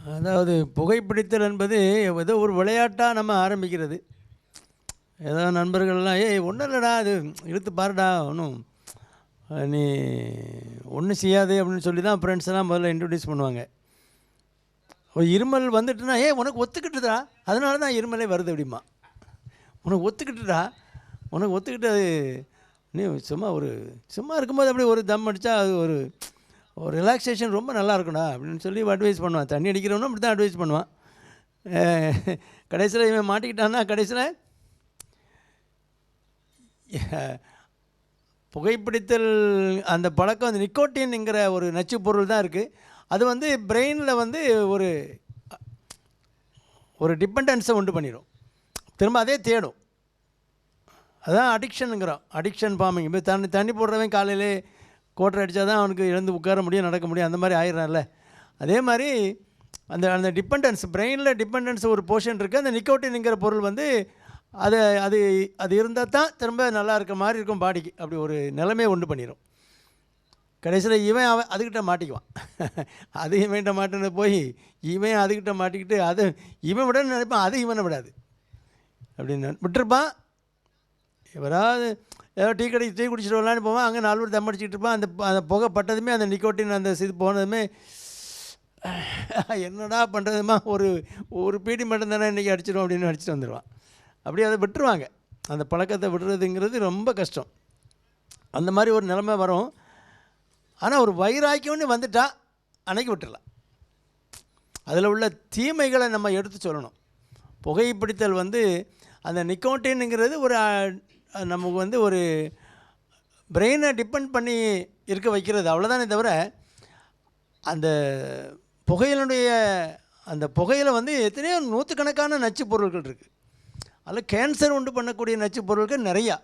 அதாவது புகைப்பிடித்தல் என்பது ஏதோ ஒரு விளையாட்டாக நம்ம ஆரம்பிக்கிறது. ஏதோ நண்பர்கள்லாம் ஏய் ஒன்றும் இல்லைடா அது இழுத்து பாருடா ஒன்றும் நீ ஒன்றும் செய்யாது அப்படின்னு சொல்லி தான் ஃப்ரெண்ட்ஸ் எல்லாம் முதல்ல இன்ட்ரடியூஸ் பண்ணுவாங்க. ஒரு இருமல் வந்துட்டுனா ஏய் உனக்கு ஒத்துக்கிட்டுதா அதனால தான் இருமலே வருது அப்படிமா. உனக்கு ஒத்துக்கிட்டுடா உனக்கு ஒத்துக்கிட்டு அது நீ சும்மா இருக்கும்போது அப்படி ஒரு தம் அடித்தா அது ஒரு ஒரு ரிலாக்ஸேஷன் ரொம்ப நல்லா இருக்கும்டா அப்படின்னு சொல்லி அட்வைஸ் பண்ணுவான். தண்ணி அடிக்கிறவனும் அப்படி தான் அட்வைஸ் பண்ணுவான். கடைசியில் இவன் மாட்டிக்கிட்டான்னா கடைசியில் புகைப்பிடித்தல் அந்த பழக்கம் அந்த நிக்கோட்டின்ங்கிற ஒரு நச்சு பொருள் தான் இருக்குது. அது வந்து பிரெயினில் வந்து ஒரு ஒரு டிபெண்டன்ஸை உண்டு பண்ணிடும். திரும்ப அதே தேடும். அதுதான் அடிக்ஷனுங்கிறோம். Addiction farming. இப்போ தண்ணி போடுறவன் காலையிலே கோட்டரை அடித்தா தான் அவனுக்கு எழுந்து உட்கார முடியும் நடக்க முடியும் அந்த மாதிரி ஆயிடுறான்ல. அதே மாதிரி அந்த அந்த டிபெண்டன்ஸ் பிரெயினில் டிபெண்டன்ஸ் ஒரு போர்ஷன் இருக்குது. அந்த நிக்கோட்டின்ங்கிற பொருள் வந்து அது அது அது இருந்தால் தான் திரும்ப நல்லா இருக்க மாதிரி இருக்கும் பாடிக்கு. அப்படி ஒரு நிலைமையை உண்டு பண்ணிடும். கடைசியில் அவன் அதுக்கிட்ட மாட்டிக்குவான். அது இவன்கிட்ட மாட்டின போய் இவன் அதுக்கிட்ட மாட்டிக்கிட்டு அது இவன் விட நினைப்பான், அது இவனை விடாது அப்படின்னு விட்டுருப்பான். எவராது ஏதோ டீ குடிச்சிட்டு வரலான்னு போவான். அங்கே 4 பேர் தம் அடிச்சுக்கிட்டு இருப்பான். அந்த புகை பட்டதுமே அந்த நிக்கோட்டின் அந்த இது போனதுமே என்னடா பண்ணுறதுமா ஒரு பீடி மட்டும் தானே இன்றைக்கி அடிச்சிடும் அப்படின்னு அடிச்சுட்டு வந்துடுவான். அப்படியே அதை விட்டுருவாங்க. அந்த பழக்கத்தை விடுறதுங்கிறது ரொம்ப கஷ்டம். அந்த மாதிரி ஒரு நிலைமை வரும். ஆனால் ஒரு வைராக்கியம்னு வந்துட்டா அன்னைக்கு விட்டுடலாம். அதில் உள்ள தீமைகளை நம்ம எடுத்து சொல்லணும். புகைப்பிடித்தல் வந்து அந்த நிக்கோட்டின்ங்கிறது ஒரு நமக்கு வந்து ஒரு பிரெயினை டிபெண்ட் பண்ணி இருக்க வைக்கிறது அவ்வளோதானே தவிர அந்த அந்த புகையில் வந்து எத்தனையோ நூற்றுக்கணக்கான நச்சு பொருட்கள் இருக்குது. அதில் கேன்சர் உண்டு பண்ணக்கூடிய நச்சு பொருட்கள் நிறையா.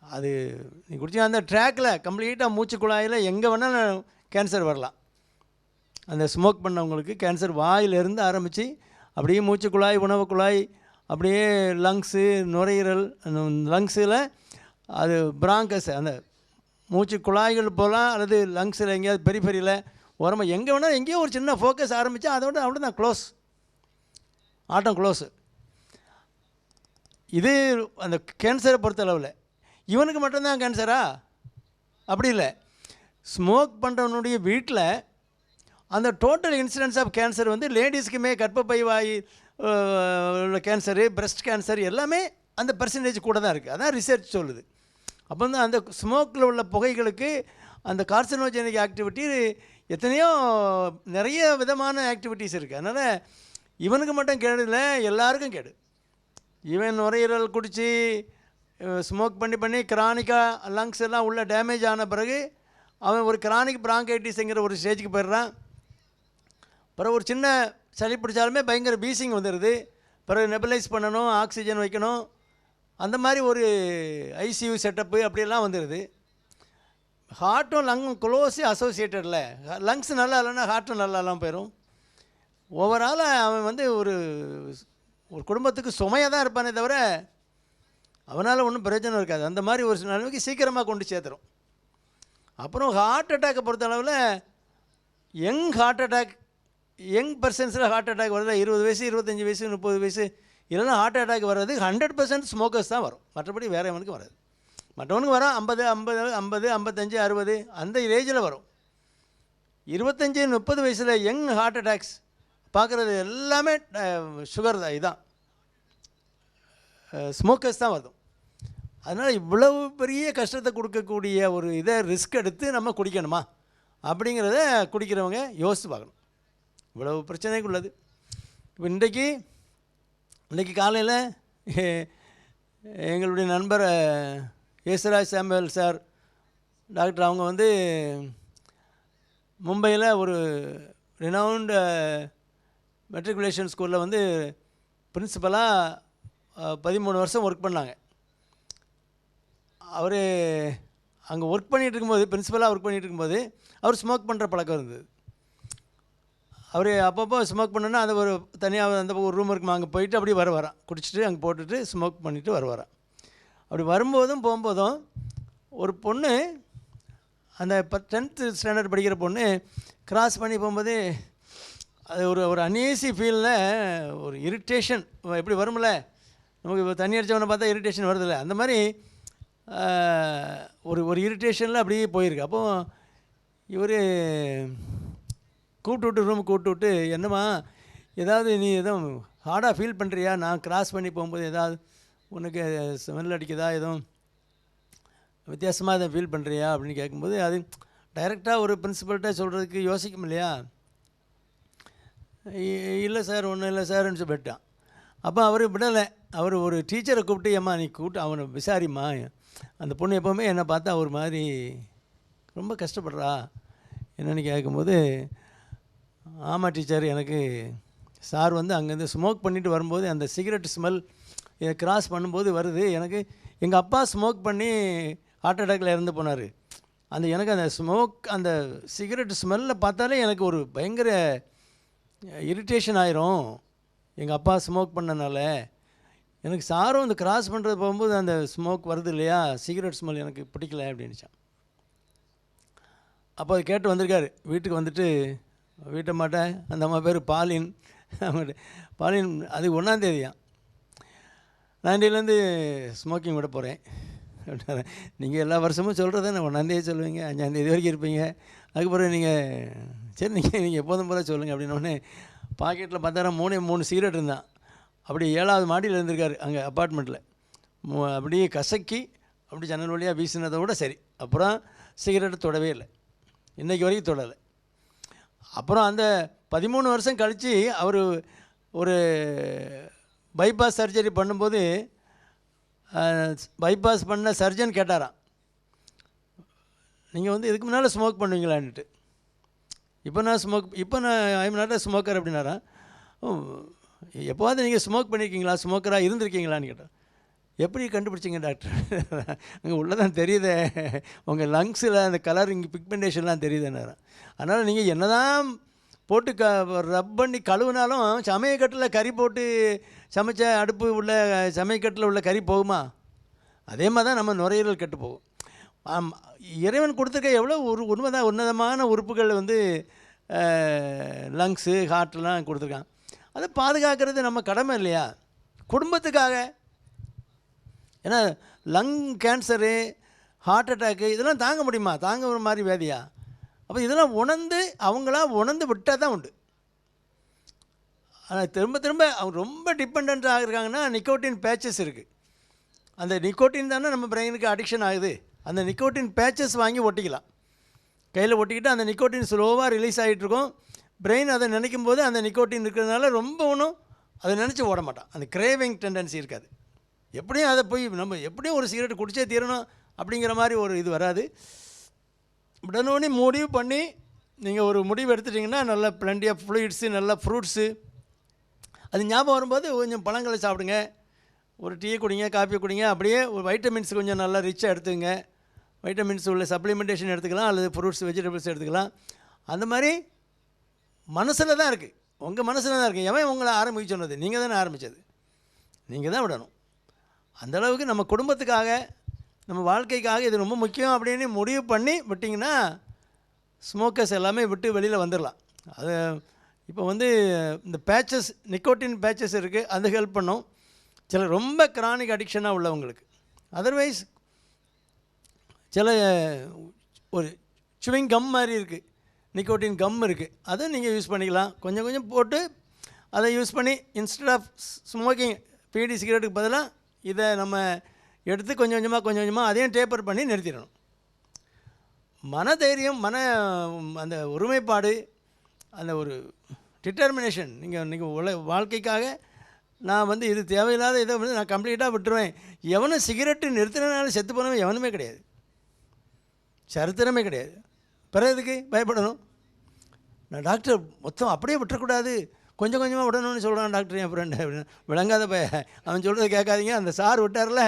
அது நீ குடிச்சா அந்த ட்ராக்கில் கம்ப்ளீட்டாக மூச்சு குழாயில் எங்கே வேணாலும் கேன்சர் வரலாம். அந்த ஸ்மோக் பண்ணவங்களுக்கு கேன்சர் வாயிலிருந்து ஆரம்பித்து அப்படியே மூச்சு குழாய் உணவு குழாய் அப்படியே லங்ஸு நுரையீரல் லங்ஸில் அது பிராங்கஸ் அந்த மூச்சு குழாய்கள் போகலாம் அல்லது லங்ஸில் எங்கேயாவது பெரிஃபெரியில் உரமாக எங்கே வேணால் எங்கேயோ ஒரு சின்ன ஃபோக்கஸ் ஆரம்பித்தா அதோட அவ்வளோ தான் க்ளோஸ் ஆட்டம் க்ளோஸு. இது அந்த கேன்சரை பொறுத்தளவில் இவனுக்கு மட்டும்தான் கேன்சரா அப்படி இல்லை. ஸ்மோக் பண்ணுறவனுடைய வீட்டில் அந்த டோட்டல் இன்சிடென்ஸ் ஆஃப் கேன்சர் வந்து லேடிஸ்க்குமே கர்ப்பப்பை வாய் உள்ள கேன்சரு பிரஸ்ட் கேன்சர் எல்லாமே அந்த பர்சன்டேஜ் கூட தான் இருக்குது. அதான் ரிசர்ச் சொல்லுது. அப்போ வந்து அந்த ஸ்மோக்கில் உள்ள புகைகளுக்கு அந்த கார்சினோஜெனிக் ஆக்டிவிட்டி எத்தனையோ நிறைய விதமான ஆக்டிவிட்டீஸ் இருக்குது. அதனால் இவனுக்கு மட்டும் கேடு இல்லை, எல்லாருக்கும் கேடு. இவன் நுரையீரல் குடித்து ஸ்மோக் பண்ணி கிரானிக்காக லங்ஸ் எல்லாம் உள்ள டேமேஜ் ஆன பிறகு அவன் ஒரு கிரானிக் பிராங்கைட்டிஸுங்கிற ஒரு ஸ்டேஜுக்கு போயிடுறான். பிறகு ஒரு சின்ன சளி பிடிச்சாலுமே பயங்கர பீசிங் வந்துடுது. பிறகு நெபுலைஸ் பண்ணணும், ஆக்சிஜன் வைக்கணும், அந்த மாதிரி ஒரு ஐசியூ செட்டப்பு அப்படியெல்லாம் வந்துடுது. ஹார்ட்டும் லங்கும் க்ளோஸி அசோசியேட்டடில் லங்ஸ் நல்லா இல்லைன்னா ஹார்ட்டும் நல்லா இல்லாமல் போயிடும். ஓவராலாக அவன் வந்து ஒரு குடும்பத்துக்கு சுமையாக தான் இருப்பானே தவிர அவனால் ஒன்றும் பிரயோஜனம் இருக்காது. அந்த மாதிரி ஒரு நிலைமைக்கு சீக்கிரமாக கொண்டு சேர்த்துரும். அப்புறம் ஹார்ட் அட்டாக்கை பொறுத்த அளவில் யங் பர்சன்ஸில் ஹார்ட் அட்டாக் வருது 20 வயசு 25 வயசு 30 வயசு இல்லைன்னா ஹார்ட் அட்டாக் வர்றது 100% ஸ்மோக்கர்ஸ் தான் வரும். மற்றபடி வேறு எவனுக்கு வராது. மற்றவனுக்கு வரும் 50 55 60 அந்த ஏஜில் வரும். 25 30 வயசில் யங் ஹார்ட் அட்டாக்ஸ் பார்க்குறது எல்லாமே சுகர் தான், இதுதான் ஸ்மோக்கர்ஸ் தான் வரும். அதனால் இவ்வளவு பெரிய கஷ்டத்தை கொடுக்கக்கூடிய ஒரு இதை ரிஸ்க் எடுத்து நம்ம குடிக்கணுமா அப்படிங்கிறத குடிக்கிறவங்க யோசித்து பார்க்கணும். இவ்வளவு பிரச்சனைக்கு உள்ளது. இப்போ இன்றைக்கி காலையில் எங்களுடைய நண்பர் யேசுராஜ் சாமுவேல் சார் டாக்டர் அவங்க வந்து மும்பையில் ஒரு ரினவுண்டு மெட்ரிகுலேஷன் ஸ்கூலில் வந்து பிரின்சிபலாக 13 வருஷம் ஒர்க் பண்ணாங்க. அவர் அங்கே ஒர்க் பண்ணிகிட்டு இருக்கும்போது பிரின்சிபலாக ஒர்க் பண்ணிகிட்டு இருக்கும்போது அவர் ஸ்மோக் பண்ணுற பழக்கம் இருந்தது. அவர் அப்பப்போ ஸ்மோக் பண்ணுன்னா அந்த ஒரு தனியாக அந்த ஒரு ரூம் இருக்குமா அங்கே போயிட்டு அப்படியே வரான் குடிச்சிட்டு அங்கே போட்டுட்டு ஸ்மோக் பண்ணிவிட்டு வரான். அப்படி வரும்போதும் போகும்போதும் ஒரு பொண்ணு அந்த 10th ஸ்டாண்டர்ட் படிக்கிற பொண்ணு கிராஸ் பண்ணி போகும்போது அது ஒரு ஒரு அன்ஈஸி ஃபீலில் ஒரு இரிட்டேஷன் எப்படி வரும்ல, நமக்கு இப்போ தண்ணி அடித்தவனை பார்த்தா இரிட்டேஷன் வருதில்ல, அந்த மாதிரி ஒரு ஒரு இரிட்டேஷனில் அப்படியே போயிருக்கு. அப்போது இவர் ரூம் கூப்பிட்டு விட்டு, என்னம்மா ஏதாவது நீ எதுவும் ஹார்டாக ஃபீல் பண்ணுறியா, நான் கிராஸ் பண்ணி போகும்போது ஏதாவது உனக்கு ஸ்மெல் அடிக்குதா, எதுவும் வித்தியாசமாக எதுவும் ஃபீல் பண்ணுறியா அப்படின்னு கேட்கும்போது, அது டைரெக்டாக ஒரு பிரின்சிபல்கிட்ட சொல்கிறதுக்கு யோசிக்கும் இல்லையா. இல்லை சார், ஒன்றும் இல்லை சார்ன்னு சொல்லிட்டான். அப்போ அவர் விடலை. அவர் ஒரு டீச்சரை கூப்பிட்டு, ஏம்மா நீ கூப்பிட்டு அவனை விசாரிம்மா, அந்த பொண்ணு எப்போவுமே என்னை பார்த்தா ஒரு மாதிரி ரொம்ப கஷ்டப்படுறா என்னென்னு கேட்கும்போது, ஆமாம் டீச்சர், எனக்கு சார் வந்து அங்கேருந்து ஸ்மோக் பண்ணிவிட்டு வரும்போது அந்த சிகரெட் ஸ்மெல் இதை கிராஸ் பண்ணும்போது வருது. எனக்கு எங்கள் அப்பா ஸ்மோக் பண்ணி ஹார்ட் அட்டாக்கில் இறந்து போனார். எனக்கு அந்த அந்த சிகரெட் ஸ்மெல்லில் பார்த்தாலே எனக்கு ஒரு பயங்கர இரிட்டேஷன் ஆயிரும். எங்கள் அப்பா ஸ்மோக் பண்ணனால எனக்கு சாரும் இந்த கிராஸ் பண்ணுறது போகும்போது அந்த ஸ்மோக் வருது இல்லையா, சிகரெட் ஸ்மெல் எனக்கு பிடிக்கல அப்படின்னுச்சான். அப்போ அது கேட்டு வந்திருக்காரு. வீட்டுக்கு வந்துட்டு வீட்டை மாட்டேன், அந்த அம்மா பேர் பாலின். பாலின் அது 1ஆந்தேதியான், நான் இன்றையிலேருந்து ஸ்மோக்கிங் விட போகிறேன் அப்படின்னாரு. நீங்கள் எல்லா வருஷமும் சொல்கிறத நான் 1ஆந்தேதி சொல்லுவீங்க, 5ஆந்தேதி வரைக்கும் இருப்பீங்க, அதுக்கப்புறம் நீங்கள் சரி நீங்கள் எப்போதும் போல சொல்லுங்கள் அப்படின்னோடனே பாக்கெட்டில் பார்த்தாரா 3 சிகரெட் இருந்தான். அப்படி 7வது மாடியில் இருந்திருக்காரு அங்கே அப்பார்ட்மெண்ட்டில். அப்படியே கசக்கி அப்படி ஜன்னல் வழியாக வீசினதை விட சரி. அப்புறம் சிகரெட்டை தொடவே இல்லை, இன்றைக்கி வரைக்கும் தொடலை. அப்புறம் அந்த 13 வருஷம் கழித்து அவர் ஒரு பைபாஸ் சர்ஜரி பண்ணும்போது பைபாஸ் பண்ண சர்ஜன் கேட்டாராம், நீங்கள் வந்து இதுக்கு முன்னால் ஸ்மோக் பண்ணுவீங்களான்ட்டு. இப்போ நான் ஐம் நாட் அ ஸ்மோக்கர் அப்படின்னாராம். எப்போவாது நீங்கள் ஸ்மோக் பண்ணியிருக்கீங்களா, ஸ்மோக்கராக இருந்திருக்கீங்களான்னு கேட்டார். எப்படி கண்டுபிடிச்சிங்க டாக்டர், அங்கே உள்ளதான் தெரியுதே, உங்கள் லங்ஸில் அந்த கலர் இங்கே பிக்மெண்டேஷன்லாம் தெரியுதுன்னாராம். அதனால் நீங்கள் என்ன தான் போட்டு ரப் பண்ணி கழுவுனாலும் சமையக்கட்டில் கறி போட்டு சமைச்ச அடுப்பு உள்ள சமையக்கட்டில் உள்ள கறி போகுமா, அதே மாதிரி தான் நம்ம நுரையீரல் கெட்டு போகும். இறைவன் கொடுத்துருக்க எவ்வளோ ஒரு உன்னதமான உறுப்புகள் வந்து லங்ஸு ஹார்ட்லாம் கொடுத்துருக்கான். அதை பாதுகாக்கிறது நம்ம கடமை இல்லையா, குடும்பத்துக்காக. ஏன்னா லங் கேன்சரு, ஹார்ட் அட்டாக்கு இதெல்லாம் தாங்க முடியுமா, தாங்க ஒரு மாதிரி வேதியா. அப்போ இதெல்லாம் அவங்களாம் உணர்ந்து விட்டால் தான் உண்டு. ஆனால் திரும்ப அவங்க ரொம்ப டிபெண்ட் ஆகிருக்காங்கன்னா நிக்கோட்டின் பேச்சஸ் இருக்குது. அந்த நிக்கோட்டின் தானே நம்ம பிரெயினுக்கு அடிக்ஷன் ஆகுது. அந்த நிக்கோட்டின் பேச்சஸ் வாங்கி ஒட்டிக்கலாம், கையில் ஒட்டிக்கிட்டு அந்த நிக்கோட்டின் ஸ்லோவாக ரிலீஸ் ஆகிட்டுருக்கும். பிரெயின் அதை நினைக்கும் போது அந்த நிக்கோட்டின் இருக்கிறதுனால ரொம்ப ஒன்றும் அதை நினச்சி ஓட மாட்டான், அந்த கிரேவிங் டெண்டன்சி இருக்காது. எப்படியும் அதை போய் நம்ம எப்படியும் ஒரு சிகரெட் குடிச்சே தீரணும் அப்படிங்கிற மாதிரி ஒரு இது வராது. உடனே முடிவு பண்ணி நீங்கள் ஒரு முடிவு எடுத்துட்டிங்கன்னா நல்ல பிளண்டி ஆஃப் ஃப்ளூயிட்ஸு, நல்ல ஃப்ரூட்ஸு, அது ஞாபகம் வரும்போது கொஞ்சம் பழங்களை சாப்பிடுங்க, ஒரு டீ குடிங்க, காஃபி குடிங்க. அப்படியே ஒரு வைட்டமின்ஸ் கொஞ்சம் நல்லா ரிச்சாக எடுத்துங்க. வைட்டமின்ஸ் உள்ள சப்ளிமெண்டேஷன் எடுத்துக்கலாம், அல்லது ஃப்ரூட்ஸ் வெஜிடபிள்ஸ் எடுத்துக்கலாம். அந்த மாதிரி மனசில் தான் இருக்குது, உங்கள் மனசில் தான் இருக்குது. எவன் உங்களை ஆரம்பிக்க சொன்னது, நீங்கள் தானே ஆரம்பித்தது, நீங்கள் தான் விடணும். அந்தளவுக்கு நம்ம குடும்பத்துக்காக, நம்ம வாழ்க்கைக்காக இது ரொம்ப முக்கியம் அப்படின்னு முடிவு பண்ணி விட்டிங்கன்னா ஸ்மோக்கர்ஸ் எல்லாமே விட்டு வெளியில் வந்துடலாம். அது இப்போ வந்து இந்த பேச்சஸ், நிக்கோட்டின் பேச்சஸ் இருக்குது, அது ஹெல்ப் பண்ணும் சில ரொம்ப கிரானிக் அடிக்ஷனாக உள்ளவங்களுக்கு. அதர்வைஸ் சில ஒரு சுவிங் கம் மாதிரி இருக்குது, நிக்கோட்டின் கம் இருக்குது, அதை நீங்கள் யூஸ் பண்ணிக்கலாம். கொஞ்சம் கொஞ்சம் போட்டு அதை யூஸ் பண்ணி இன்ஸ்டெட் ஆஃப் ஸ்மோக்கிங், பீடி சிகரெட்டுக்கு பதிலாக இதை நம்ம எடுத்து கொஞ்சம் கொஞ்சமாக அதையும் டேப்பர் பண்ணி நிறுத்திடணும். மனதைரியம், அந்த ஒருமைப்பாடு, அந்த ஒரு டிட்டர்மினேஷன், நீங்கள் வாழ்க்கைக்காக நான் வந்து இது தேவையில்லாத இதை வந்து நான் கம்ப்ளீட்டாக விட்டுருவேன். எவனும் சிகரெட்டு நிறுத்தினாலும் செத்து போனவன் எவனுமே கிடையாது, சரித்திரமே கிடையாது. பிறகு எதுக்கு பயப்படணும்? நான் டாக்டர் மொத்தம் அப்படியே விட்டுறக்கூடாது, கொஞ்சம் கொஞ்சமாக விடணும்னு சொல்கிறான் டாக்டர் என் ஃப்ரெண்டு அப்படின்னு. விளங்காத அவன் சொல்கிறத கேட்காதீங்க. அந்த சார் விட்டார்ல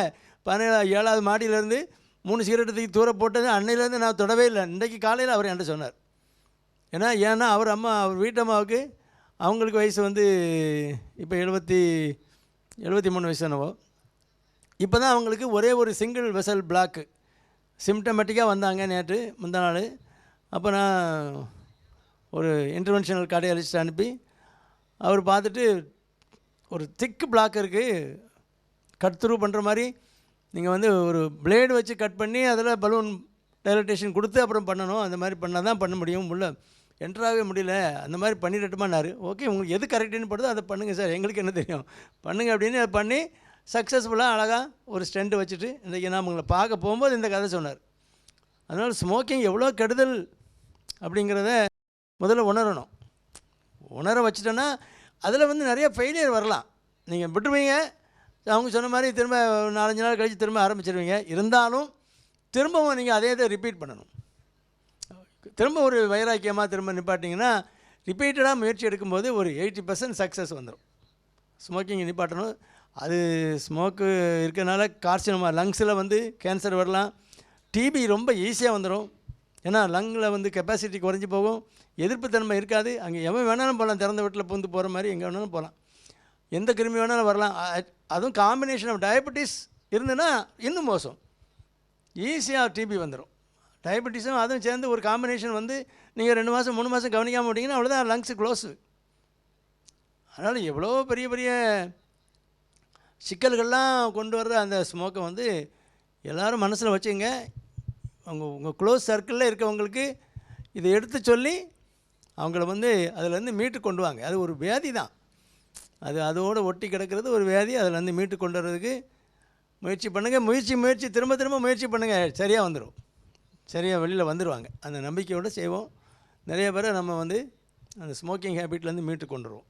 7வது மாடியிலேருந்து 3 சிகரெட்டு தூக்கி தூர போட்டது அன்னையிலேருந்து நான் தொடவே இல்லை. இன்றைக்கு காலையில் அவர் என்கிட்ட சொன்னார். ஏன்னா அவர் வீட்டம்மாவுக்கு அவங்களுக்கு வயசு வந்து இப்போ 73 வயசு என்னவோ. இப்போ தான் அவங்களுக்கு ஒரே ஒரு சிங்கிள் வெசல் பிளாக்கு சிம்டமேட்டிக்காக வந்தாங்க நேற்று முந்தா நாள். அப்போ நான் ஒரு இன்டர்வென்ஷனல் கார்டியாலஜிஸ்ட் அனுப்பி அவர் பார்த்துட்டு ஒரு திக்கு பிளாக் இருக்குது, கட் த்ரூ பண்ணுற மாதிரி நீங்கள் வந்து ஒரு பிளேடு வச்சு கட் பண்ணி அதில் பலூன் டைலட்டேஷன் கொடுத்து அப்புறம் பண்ணணும். அந்த மாதிரி பண்ணால் தான் பண்ண முடியும், உள்ள என்ட்ராகவே முடியல, அந்த மாதிரி பண்ணிடட்டுமான்னாரு. ஓகே, உங்களுக்கு எது கரெக்டுன்னு படுதோ அதை பண்ணுங்கள் சார், எங்களுக்கு என்ன தெரியும், பண்ணுங்கள் அப்படின்னு அதை பண்ணி சக்ஸஸ்ஃபுல்லாக அழகாக ஒரு ஸ்டெண்ட் வச்சுட்டு இன்றைக்கி நான் உங்களை பார்க்க போகும்போது இந்த கதை சொன்னார். அதனால் ஸ்மோக்கிங் எவ்வளோ கெடுதல் அப்படிங்கிறத முதல்ல உணரணும். உணர வச்சுட்டோன்னா அதில் வந்து நிறைய ஃபெயிலியர் வரலாம். நீங்கள் விட்டுருவீங்க, அவங்க சொன்ன மாதிரி திரும்ப 4-5 நாள் கழித்து திரும்ப ஆரம்பிச்சிருவீங்க. இருந்தாலும் திரும்பவும் நீங்கள் அதே இதை ரிப்பீட் பண்ணணும். திரும்ப ஒரு வைராக்கியமாக திரும்ப நிப்பாட்டிங்கன்னா ரிப்பீட்டடாக முயற்சி எடுக்கும்போது ஒரு 80% சக்ஸஸ் வந்துடும். ஸ்மோக்கிங் நிப்பாட்டணும். அது ஸ்மோக்கு இருக்கிறனால கார்சினோமா லங்ஸில் வந்து கேன்சர் வரலாம். டிபி ரொம்ப ஈஸியாக வந்துடும். ஏன்னா லங்கில் வந்து கெப்பாசிட்டி குறைஞ்சி போகும், எதிர்ப்பு தன்மை இருக்காது. அங்கே எவன் வேணாலும் போகலாம், திறந்த வீட்டில் பூந்து போகிற மாதிரி எங்கே வேணாலும் போகலாம், எந்த கிருமி வேணாலும் வரலாம். அதுவும் காம்பினேஷன் ஆஃப் டயபெட்டிஸ் இருந்துன்னா இன்னும் மோசம், ஈஸியாக டிபி வந்துடும். டயபெட்டிஸும் அதுவும் சேர்ந்து ஒரு காம்பினேஷன் வந்து நீங்கள் 2 மாதம் 3 மாதம் கவனிக்காமல் விட்டிங்கன்னா அவ்வளோதான், லங்ஸு க்ளோஸு. அதனால் எவ்வளோ பெரிய பெரிய சிக்கல்கள்லாம் கொண்டு வர்ற அந்த ஸ்மோக்கை வந்து எல்லோரும் மனசில் வச்சுங்க. உங்கள் க்ளோஸ் சர்க்கிளில் இருக்கவங்களுக்கு இதை எடுத்து சொல்லி அவங்கள வந்து அதிலேருந்து மீட்டு கொண்டு வாங்க. அது ஒரு வியாதி தான், அது அதோடு ஒட்டி கிடக்கிறது ஒரு வியாதி. அதிலேருந்து மீட்டு கொண்டு வர்றதுக்கு முயற்சி பண்ணுங்கள். முயற்சி திரும்ப திரும்ப முயற்சி பண்ணுங்கள், சரியாக வந்துடும், சரியாக வெளியில் வந்துடுவாங்க. அந்த நம்பிக்கையோடு செய்வோம். நிறைய பேரை நம்ம வந்து அந்த ஸ்மோக்கிங் ஹேபிட்லேருந்து மீட்டு கொண்டு வருவோம்.